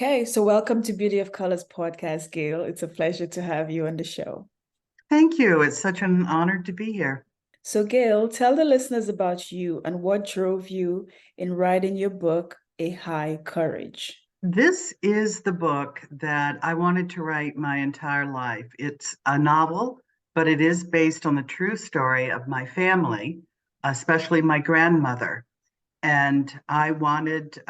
Okay, so welcome to Beauty of Colors podcast, Gail. It's a pleasure to have you on the show. Thank you. It's such an honor to be here. So, Gail, tell the listeners about you and what drove you in writing your book, A High Courage. This is the book that I wanted to write my entire life. It's a novel, but it is based on the true story of my family, especially my grandmother. And I wanted,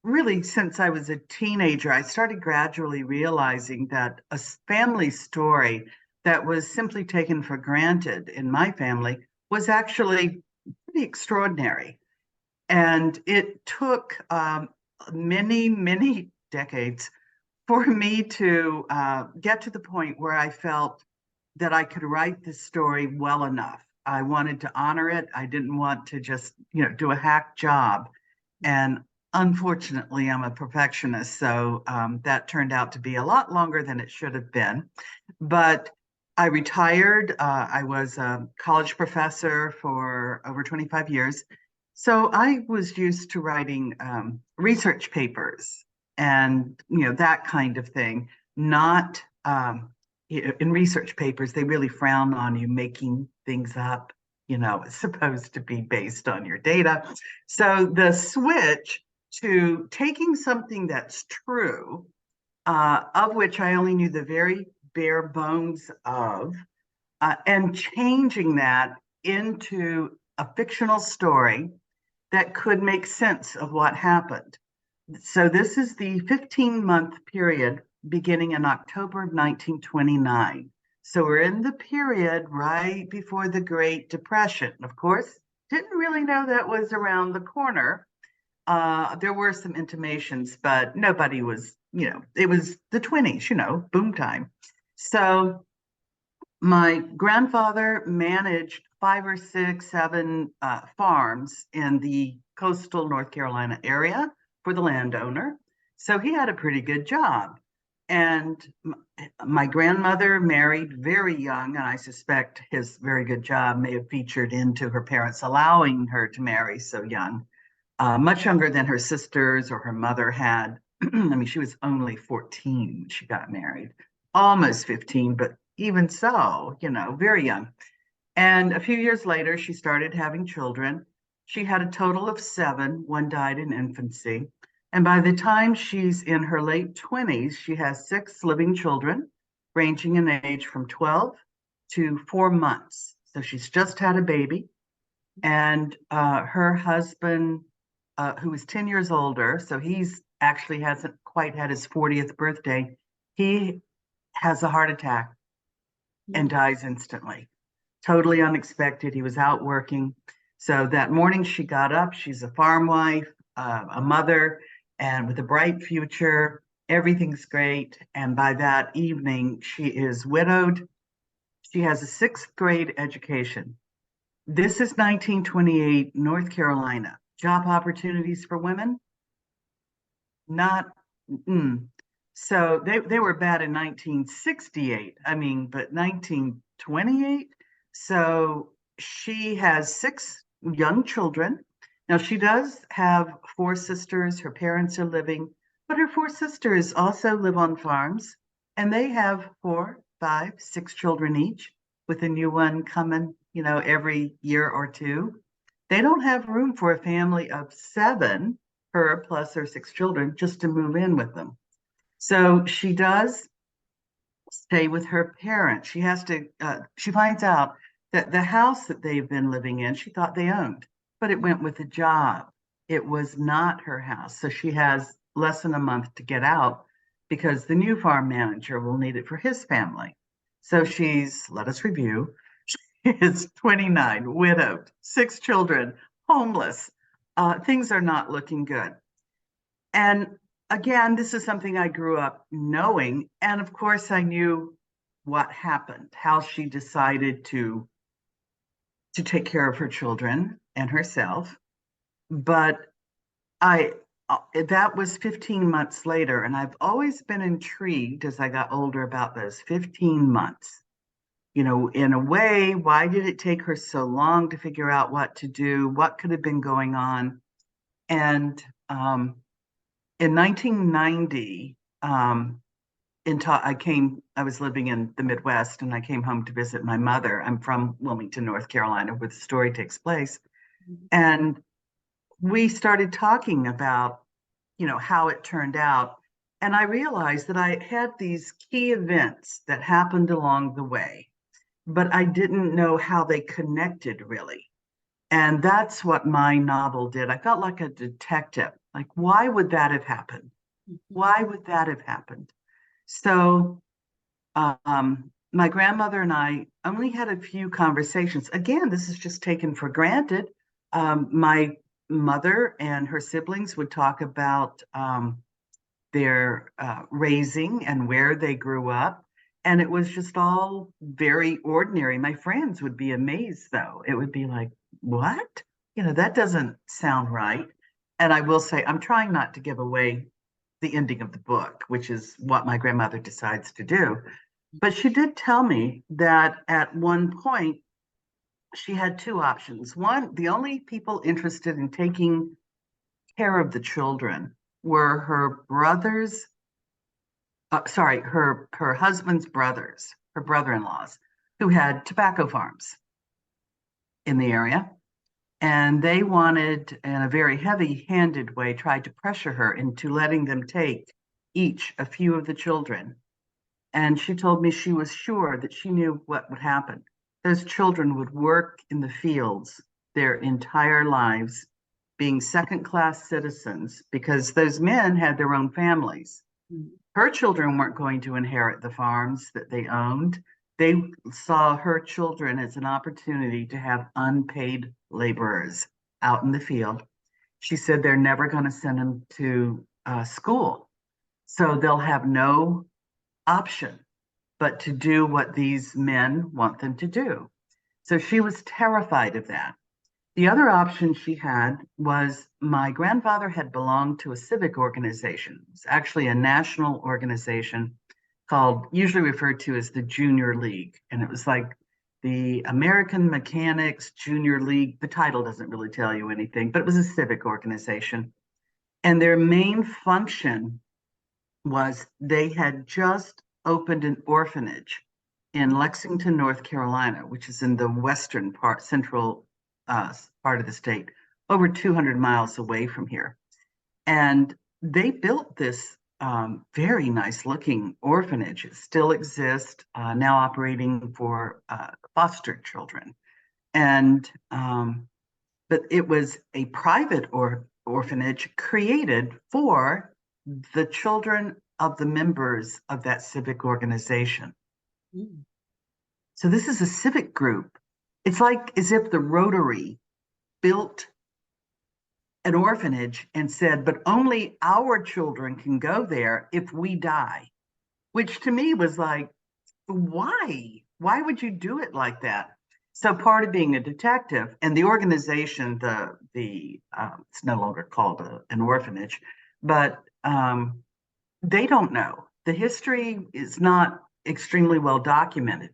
really, since I was a teenager, I started gradually realizing that a family story that was simply taken for granted in my family was actually pretty extraordinary. And it took many, many decades for me to get to the point where I felt that I could write this story well enough. I wanted to honor it. I didn't want to just, do a hack job. And unfortunately, I'm a perfectionist, so that turned out to be a lot longer than it should have been. But I retired. I was a college professor for over 25 years. So I was used to writing research papers and that kind of thing. Not in research papers, they really frown on you making things up. It's supposed to be based on your data. So the switch to taking something that's true, of which I only knew the very bare bones of, and changing that into a fictional story that could make sense of what happened. So this is the 15-month period beginning in October of 1929. So we're in the period right before the Great Depression. Of course, didn't really know that was around the corner. There were some intimations, but nobody was, it was the 20s, boom time. So my grandfather managed 5 or 6, 7 farms in the coastal North Carolina area for the landowner. So he had a pretty good job. And my grandmother married very young, and I suspect his very good job may have featured into her parents allowing her to marry so young, much younger than her sisters or her mother had. I mean, she was only 14 when she got married, almost 15, but even so, very young. And a few years later, she started having children. She had a total of 7. One died in infancy. And by the time she's in her late 20s, she has 6 living children, ranging in age from 12 to 4 months. So she's just had a baby. And her husband, who is 10 years older, so he's actually hasn't quite had his 40th birthday, he has a heart attack and dies instantly. Totally unexpected. He was out working. So that morning she got up. She's a farm wife, a mother, and with a bright future. Everything's great. And by that evening, she is widowed. She has a 6th grade education. This is 1928 North Carolina. Job opportunities for women? Not. Mm. So they were bad in 1968. I mean, but 1928. So she has 6 young children. Now she does have 4 sisters. Her parents are living, but her 4 sisters also live on farms, and they have 4, 5, 6 children each, with a new one coming, every year or two. They don't have room for a family of 7, her plus her 6 children, just to move in with them. So she does stay with her parents. She has to, she finds out that the house that they've been living in, she thought they owned, but it went with a job. It was not her house. So she has less than a month to get out because the new farm manager will need it for his family. So she's, let us review, she is 29, widowed, 6 children, homeless. Things are not looking good. And again, this is something I grew up knowing. And of course, I knew what happened, how she decided to take care of her children and herself. But I that was 15 months later, and I've always been intrigued as I got older about those 15 months. In a way, why did it take her so long to figure out what to do? What could have been going on? And in 1990, I was living in the Midwest and I came home to visit my mother. I'm from Wilmington, North Carolina, where the story takes place. And we started talking about, how it turned out. And I realized that I had these key events that happened along the way, but I didn't know how they connected really. And that's what my novel did. I felt like a detective. Like, why would that have happened? Why would that have happened? So, my grandmother and I only had a few conversations. Again, this is just taken for granted. My mother and her siblings would talk about their raising and where they grew up. And it was just all very ordinary. My friends would be amazed, though. It would be like, what? That doesn't sound right. And I will say, I'm trying not to give away the ending of the book, which is what my grandmother decides to do. But she did tell me that at one point, she had two options. One, the only people interested in taking care of the children were her brothers, sorry, her husband's brothers, her brother-in-laws, who had tobacco farms in the area. And they wanted, in a very heavy-handed way, tried to pressure her into letting them take each a few of the children. And she told me she was sure that she knew what would happen. Those children would work in the fields their entire lives, being second-class citizens, because those men had their own families. Her children weren't going to inherit the farms that they owned. They saw her children as an opportunity to have unpaid laborers out in the field. She said they're never going to send them to school. So they'll have no option but to do what these men want them to do. So she was terrified of that. The other option she had was my grandfather had belonged to a civic organization. It's actually a national organization called, usually referred to as the Junior League. And it was like the American Mechanics Junior League. The title doesn't really tell you anything, but it was a civic organization. And their main function was they had just opened an orphanage in Lexington, North Carolina, which is in the western part, central part of the state, over 200 miles away from here. And they built this very nice looking orphanage. It still exists, now operating for foster children. And but it was a private orphanage created for the children of the members of that civic organization. Mm. So this is a civic group. It's like as if the Rotary built an orphanage and said, but only our children can go there if we die, which to me was like, why? Why would you do it like that? So part of being a detective and the organization, it's no longer called an orphanage, but they don't know. The history is not extremely well documented.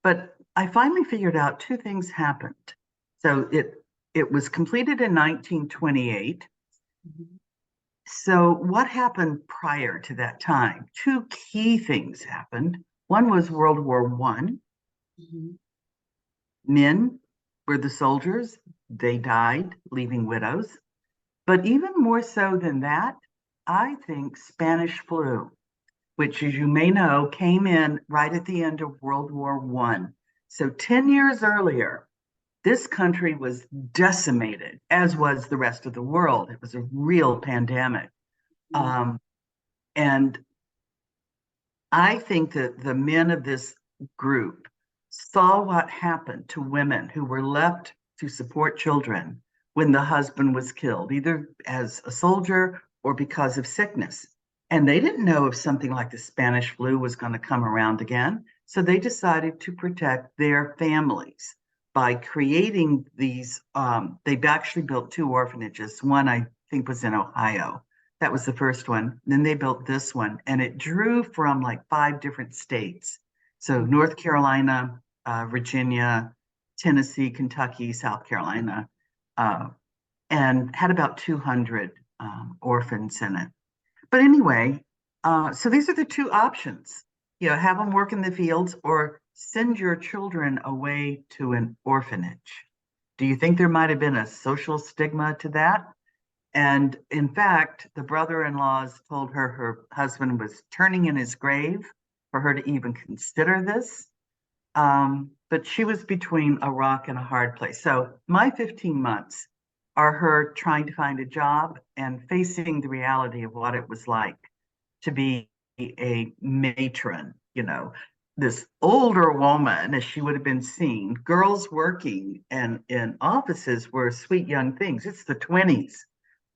But I finally figured out two things happened. So it was completed in 1928. Mm-hmm. So what happened prior to that time? Two key things happened. One was World War I. Mm-hmm. Men were the soldiers. They died, leaving widows. But even more so than that, I think Spanish flu, which, as you may know, came in right at the end of World War I. So 10 years earlier, this country was decimated, as was the rest of the world. It was a real pandemic. And I think that the men of this group saw what happened to women who were left to support children when the husband was killed, either as a soldier or because of sickness. And they didn't know if something like the Spanish flu was going to come around again. So they decided to protect their families by creating these. They've actually built two orphanages. One, I think, was in Ohio. That was the first one. Then they built this one, and it drew from like 5 different states. So North Carolina, Virginia, Tennessee, Kentucky, South Carolina, and had about 200 orphans in it. But anyway, so these are the two options. Have them work in the fields or send your children away to an orphanage. Do you think there might have been a social stigma to that? And in fact, the brother-in-laws told her her husband was turning in his grave for her to even consider this. But she was between a rock and a hard place. So my 15 months are her trying to find a job and facing the reality of what it was like to be a matron, this older woman as she would have been seen. Girls working and in offices were sweet young things. It's the 20s.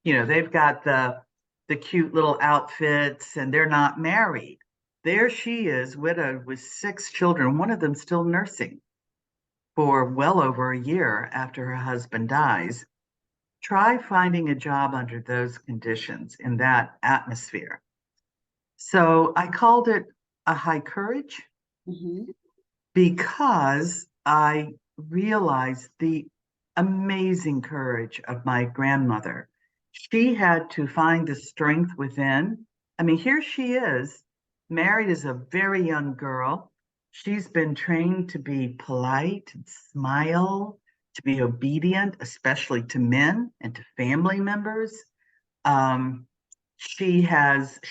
They've got the cute little outfits and they're not married. There she is, widowed with 6 children, one of them still nursing for well over a year after her husband dies. Try finding a job under those conditions in that atmosphere. So I called it a high courage because I realized the amazing courage of my grandmother. She had to find the strength within. I mean, here she is, married as a very young girl. She's been trained to be polite and smile, to be obedient, especially to men and to family members. Um, she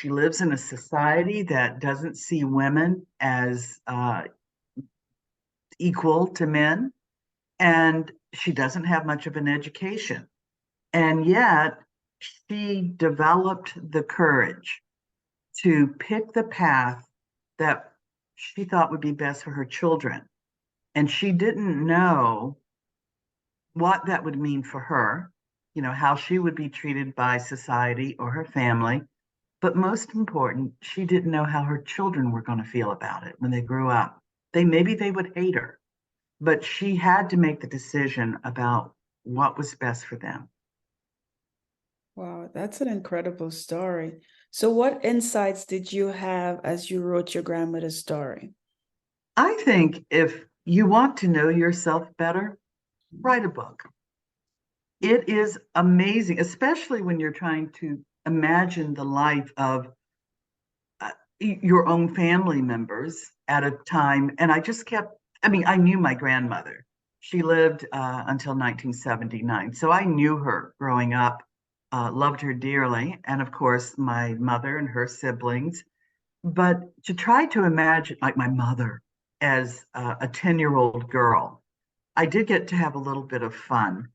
lives in a society that doesn't see women as equal to men, and she doesn't have much of an education. And yet, she developed the courage to pick the path that she thought would be best for her children. And she didn't know what that would mean for her, how she would be treated by society or her family. But most important, she didn't know how her children were going to feel about it when they grew up. Maybe they would hate her, but she had to make the decision about what was best for them. Wow, that's an incredible story. So, what insights did you have as you wrote your grandmother's story? I think if you want to know yourself better, write a book. It is amazing, especially when you're trying to imagine the life of your own family members at a time. And I knew my grandmother. She lived until 1979. So I knew her growing up, loved her dearly. And of course, my mother and her siblings. But to try to imagine, like my mother, as a 10-year-old girl, I did get to have a little bit of fun.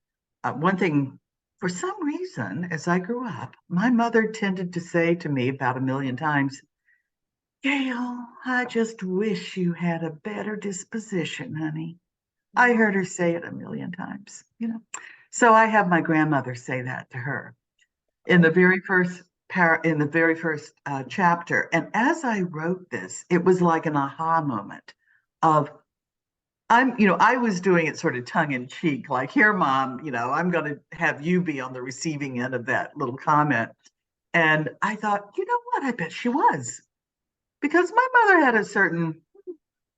One thing, for some reason, as I grew up, my mother tended to say to me about a million times, Gail, I just wish you had a better disposition, honey. I heard her say it a million times. So I have my grandmother say that to her in the very first chapter. And as I wrote this, it was like an aha moment of I was doing it sort of tongue in cheek, like, here, mom, I'm going to have you be on the receiving end of that little comment. And I thought, you know what? I bet she was, because my mother had a certain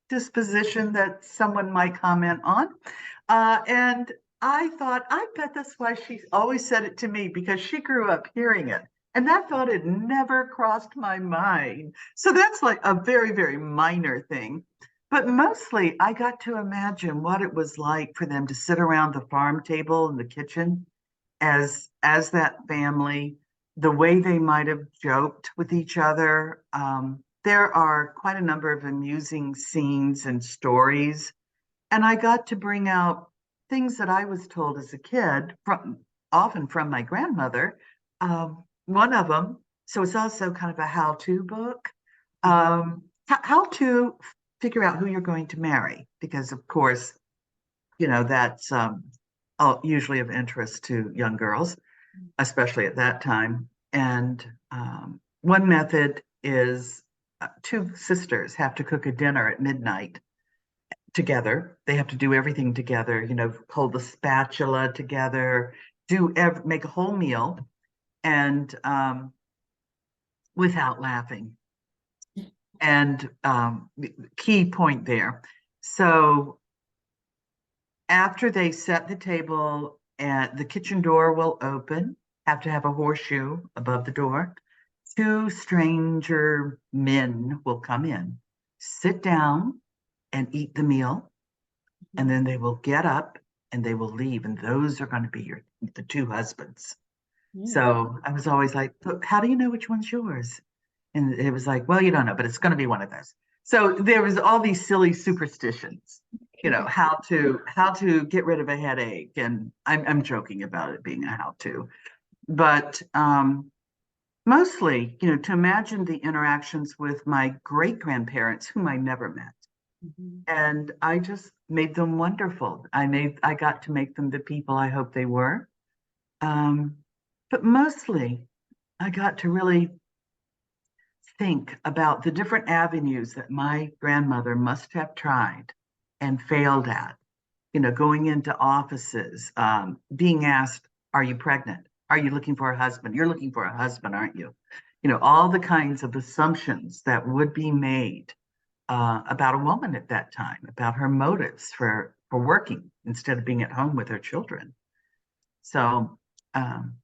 disposition that someone might comment on. And I thought, I bet that's why she always said it to me, because she grew up hearing it. And that thought had never crossed my mind. So that's like a very, very minor thing. But mostly, I got to imagine what it was like for them to sit around the farm table in the kitchen as that family, the way they might have joked with each other. There are quite a number of amusing scenes and stories, and I got to bring out things that I was told as a kid, often from my grandmother. One of them, so it's also kind of a how-to book, how to figure out who you're going to marry, because of course, that's usually of interest to young girls, especially at that time. And one method is 2 sisters have to cook a dinner at midnight together. They have to do everything together, hold the spatula together, make a whole meal, and without laughing. And key point there. So after they set the table, and the kitchen door will open, have to have a horseshoe above the door. two stranger men will come in, sit down and eat the meal, and then they will get up and they will leave. And those are going to be the two husbands. Mm. So I was always like, how do you know which one's yours? And it was like, well, you don't know, but it's going to be one of those. So there was all these silly superstitions, Okay. how to get rid of a headache. And I'm joking about it being a how to, but mostly, to imagine the interactions with my great grandparents, whom I never met. Mhm. And I just made them wonderful. I got to make them the people I hope they were. Um, but mostly, I got to really think about the different avenues that my grandmother must have tried and failed at. Going into offices, being asked, "Are you pregnant? Are you looking for a husband? You're looking for a husband, aren't you?" All the kinds of assumptions that would be made about a woman at that time, about her motives for working instead of being at home with her children. So, um,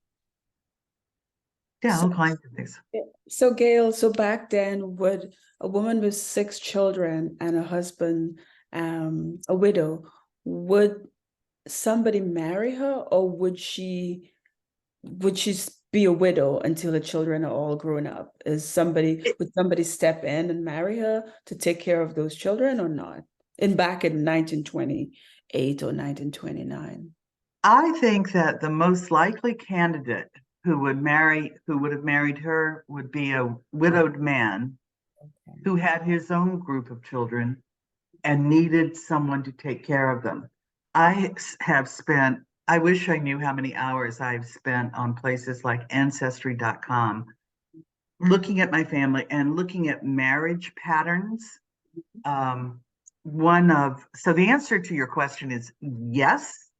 yeah, So, all kinds of things. so Gail, so back then, would a woman with 6 children and a husband, a widow, would somebody marry her, or would she be a widow until the children are all grown up? Would somebody step in and marry her to take care of those children or not? Back in 1928 or 1929. I think that the most likely candidate who would have married her would be a widowed man who had his own group of children and needed someone to take care of them. I wish I knew how many hours I've spent on places like ancestry.com looking at my family and looking at marriage patterns. Um, so the answer to your question is yes,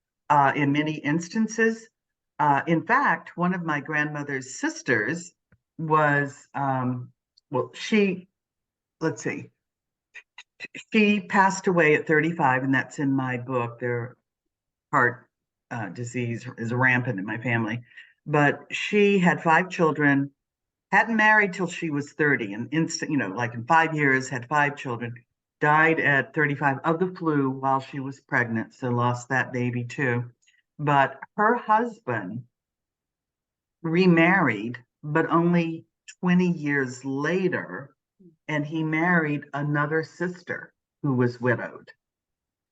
in many instances. In fact, one of my grandmother's sisters was, well, let's see, she passed away at 35, and that's in my book. Their heart disease is rampant in my family. But she had 5 children, hadn't married till she was 30, and like in 5 years, had 5 children, died at 35 of the flu while she was pregnant, so lost that baby too. But her husband remarried, but only 20 years later, and he married another sister who was widowed.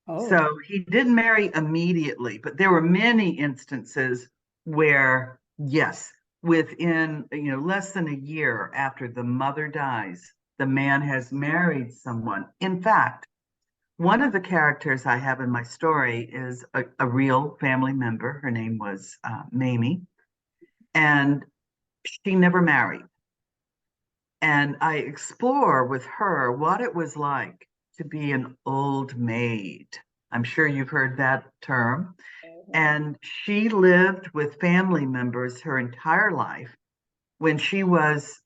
Oh, So he didn't marry immediately, but there were many instances where, yes, within less than a year after the mother dies, the man has married someone. In fact, one of the characters I have in my story is a real family member. Her name was Mamie, and she never married. And I explore with her what it was like to be an old maid. I'm sure you've heard that term. And she lived with family members her entire life. When she was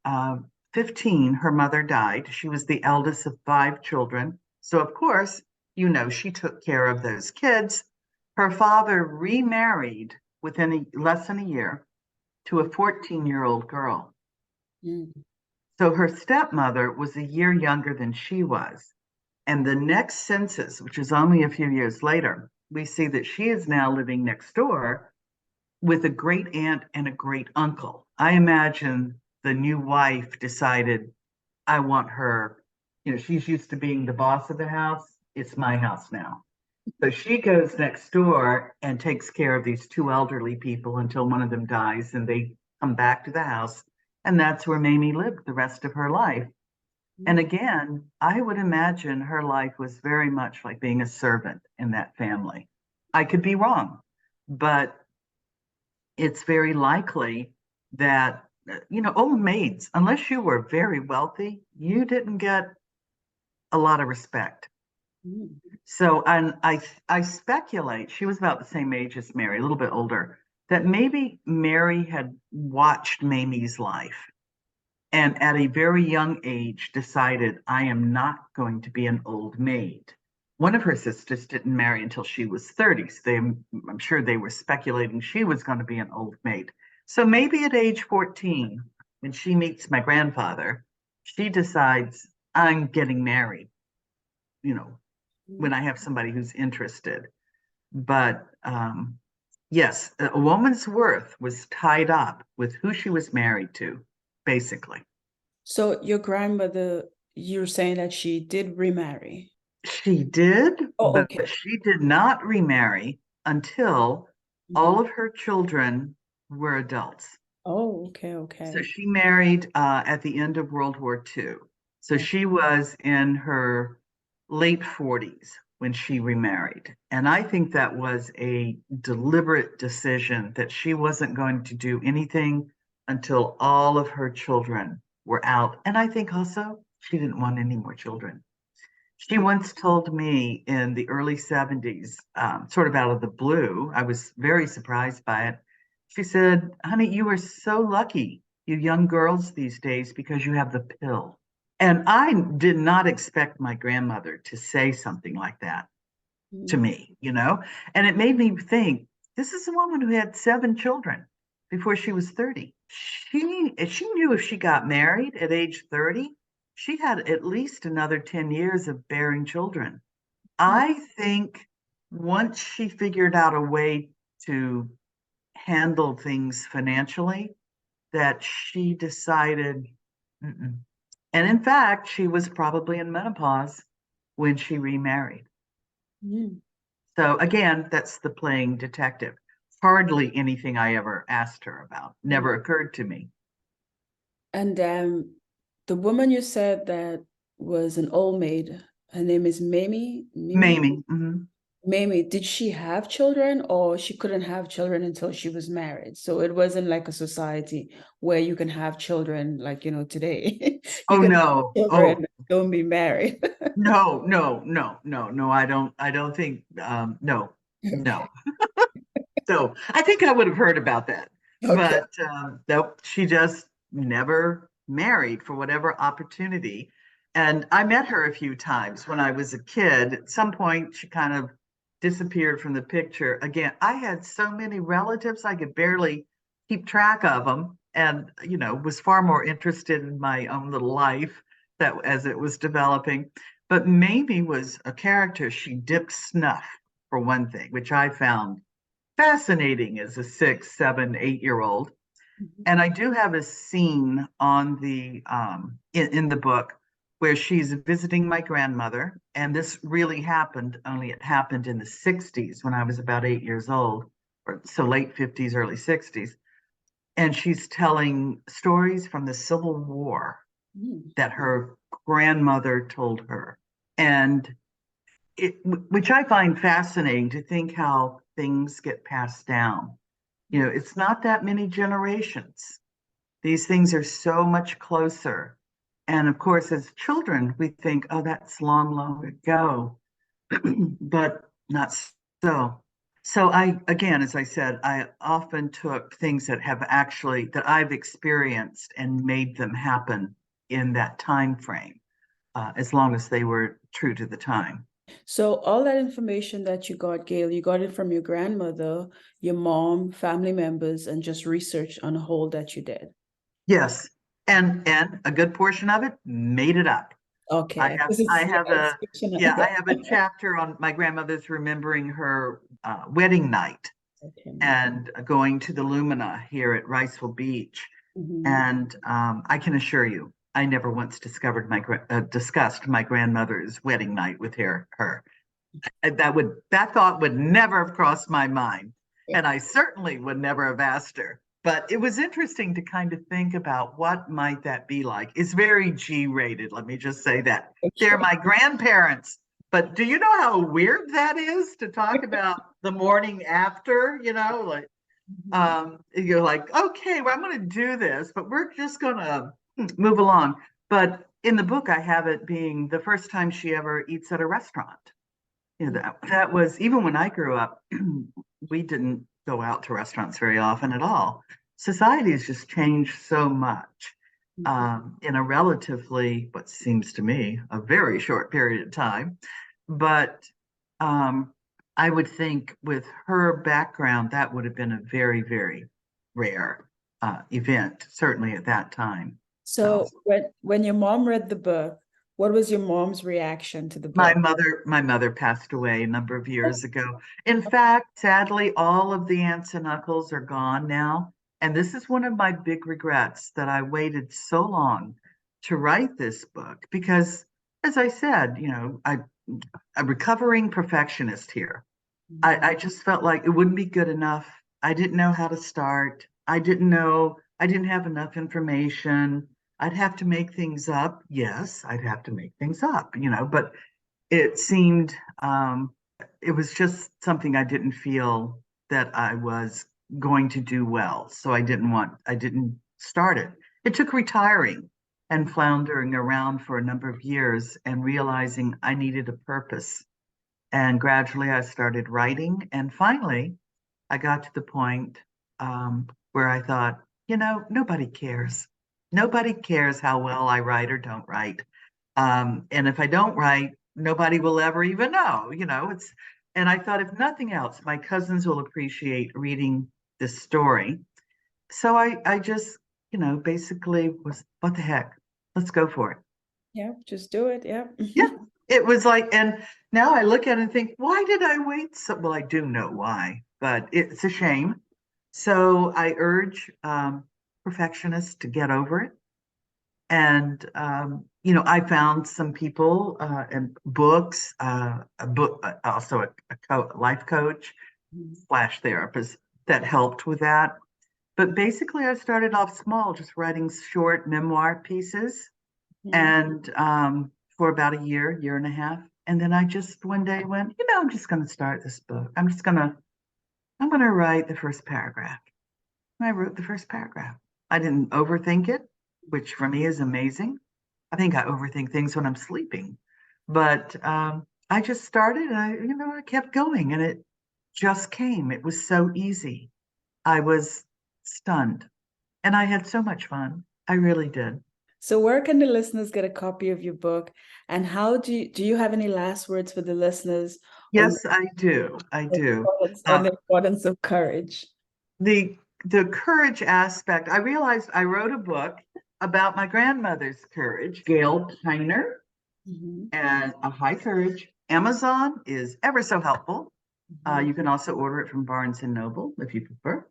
15, her mother died. She was the eldest of 5 children. So, of course, she took care of those kids. Her father remarried within less than a year to a 14-year-old girl. mm. So her stepmother was a year younger than she was. And the next census, which is only a few years later, we see that she is now living next door with a great aunt and a great uncle. I imagine the new wife decided, I want her, she's used to being the boss of the house. It's my house now. So she goes next door and takes care of these two elderly people until one of them dies and they come back to the house. And that's where Mamie lived the rest of her life. And again, I would imagine her life was very much like being a servant in that family. I could be wrong, but it's very likely that, old maids, unless you were very wealthy, you didn't get a lot of respect. Mm. So, and I speculate she was about the same age as Mary, a little bit older, that maybe Mary had watched Mamie's life and at a very young age decided, I am not going to be an old maid. One of her sisters didn't marry until she was 30. So I'm sure they were speculating she was going to be an old maid. So maybe at age 14, when she meets my grandfather, she decides I'm getting married, you know, when I have somebody who's interested. But yes, a woman's worth was tied up with who she was married to, basically. So your grandmother, you're saying that she did remarry? She did, Oh, but okay. she did not remarry until Mhm. all of her children were adults. Oh, okay, So okay. she married at the end of World War II. So Oh, she was in her late 40s when she remarried. And I think that was a deliberate decision that she wasn't going to do anything until all of her children were out. And I think also she didn't want any more children. She once told me in the early 70s, sort of out of the blue, I was very surprised by it. She said, "Honey, you are so lucky, you young girls these days, because you have the pill." And I did not expect my grandmother to say something like that to mm, me, you know? And it made me think, this is a woman who had 7 children before she was 30. She knew if she got married at age 30, she had at least another 10 years of bearing children. mm, I think once she figured out a way to handle things financially, that she decided, mm-mm. And in fact, she was probably in menopause when she remarried. mm. So again, that's the playing detective. Hardly anything I ever asked her about, never occurred to me. And the woman you said that was an old maid, her name is Mamie. Mimi? Mamie. Mhm. Mamie, did she have children or she couldn't have children until she was married? So it wasn't like a society where you can have children like, today. You Oh can no. have Oh children, don't be married. no, no, no, no, no. I don't think no, Okay. no. So I think I would have heard about that. Okay. But nope, she just never married for whatever opportunity. And I met her a few times when I was a kid. At some point, she kind of disappeared from the picture. Again, I had so many relatives, I could barely keep track of them. And, was far more interested in my own little life that as it was developing. But Mamie was a character. She dipped snuff, for one thing, which I found fascinating as a 6, 7, 8 year old. Mhm. And I do have a scene on the in the book where she's visiting my grandmother, and this really happened. Only it happened in the '60s when I was about 8 years old, or so late '50s, early '60s. And she's telling stories from the Civil War Mm. that her grandmother told her, and which I find fascinating to think how things get passed down. It's not that many generations. These things are so much closer. And of course, as children, we think, oh, that's long, long ago, but not so. So again, as I said, I often took things that I've experienced and made them happen in that time frame, as long as they were true to the time. So all that information that you got, Gail, you got it from your grandmother, your mom, family members, and just research on a whole that you did. Yes, and a good portion of it made it up. I Okay, have because I it's yeah, have it's a fictional. yeah, I have a chapter on my grandmother's remembering her wedding night Okay. and going to the Lumina here at Riceville Beach. Mhm. And I can assure you, I never once discussed my grandmother's wedding night with her. That thought would never have crossed my mind, and I certainly would never have asked her. But it was interesting to kind of think about what might that be like. It's very G-rated, let me just say that. They're Okay. my grandparents, but do you know how weird that is to talk about the morning after, like Mhm. you're like, okay, well, I'm going to do this, but we're just going to move along. But in the book, I have it being the first time she ever eats at a restaurant. That was even when I grew up, we didn't go out to restaurants very often at all. Society has just changed so much Mhm. in a relatively, what seems to me, a very short period of time. But um, I would think with her background, that would have been a very, very rare. event, certainly at that time. So when your mom read the book, what was your mom's reaction to the book? My mother passed away a number of years ago. In fact, sadly, all of the aunts and uncles are gone now. And this is one of my big regrets, that I waited so long to write this book because, as I said, I'm a recovering perfectionist here. I just felt like it wouldn't be good enough. I didn't know how to start. I didn't have enough information. I'd have to make things up. Yes, I'd have to make things up, but it seemed, it was just something I didn't feel that I was going to do well. So I didn't start it. It took retiring and floundering around for a number of years and realizing I needed a purpose. And gradually I started writing. And finally, I got to the point where I thought, nobody cares. Nobody cares how well I write or don't write. And if I don't write, nobody will ever even know, and I thought, if nothing else, my cousins will appreciate reading this story. So I just, basically was, what the heck? Let's go for it. Yeah, just do it. Yeah. Yeah. It was like, and now I look at it and think, why did I wait so? Well, I do know why, but it's a shame. So I urge perfectionists to get over it. And I found some people and books, a book, also a life coach / therapist that helped with that. But basically, I started off small, just writing short memoir pieces, and for about a year and a half. And then I just one day went, I'm just going to start this book. I'm going to write the first paragraph. And I wrote the first paragraph. I didn't overthink it, which for me is amazing. I think I overthink things when I'm sleeping, but I just started and I kept going and it just came. It was so easy. I was stunned and I had so much fun. I really did. So where can the listeners get a copy of your book? And how do you have any last words for the listeners on Yes, I do. I do. on the importance of courage? The courage aspect, I realized I wrote a book about my grandmother's courage, Gail Piner, and a high courage. Amazon is ever so helpful. You can also order it from Barnes and Noble if you prefer.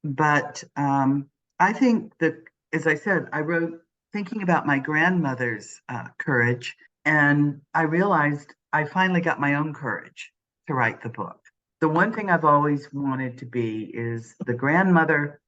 But I think that, as I said, I wrote thinking about my grandmother's courage, and I realized I finally got my own courage to write the book. The one thing I've always wanted to be is the grandmother,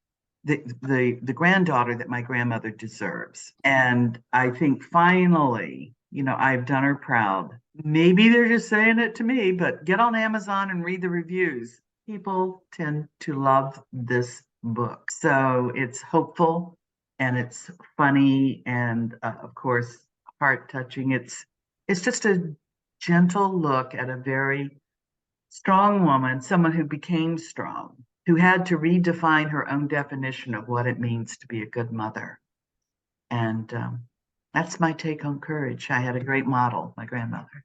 the granddaughter that my grandmother deserves. And I think finally, I've done her proud. Maybe they're just saying it to me, but get on Amazon and read the reviews. People tend to love this book. So it's hopeful and it's funny and of course heart touching. It's just a gentle look at a very strong woman, someone who became strong, who had to redefine her own definition of what it means to be a good mother. And that's my take on courage. I had a great model, my grandmother.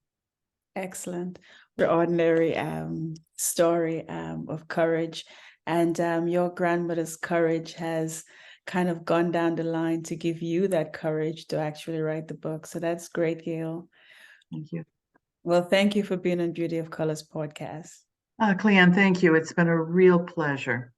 Excellent. Extraordinary story of courage. And your grandmother's courage has kind of gone down the line to give you that courage to actually write the book. So that's great, Gail. Thank you. Well, thank you for being on Beauty of Colors podcast. Cleanne, thank you. It's been a real pleasure.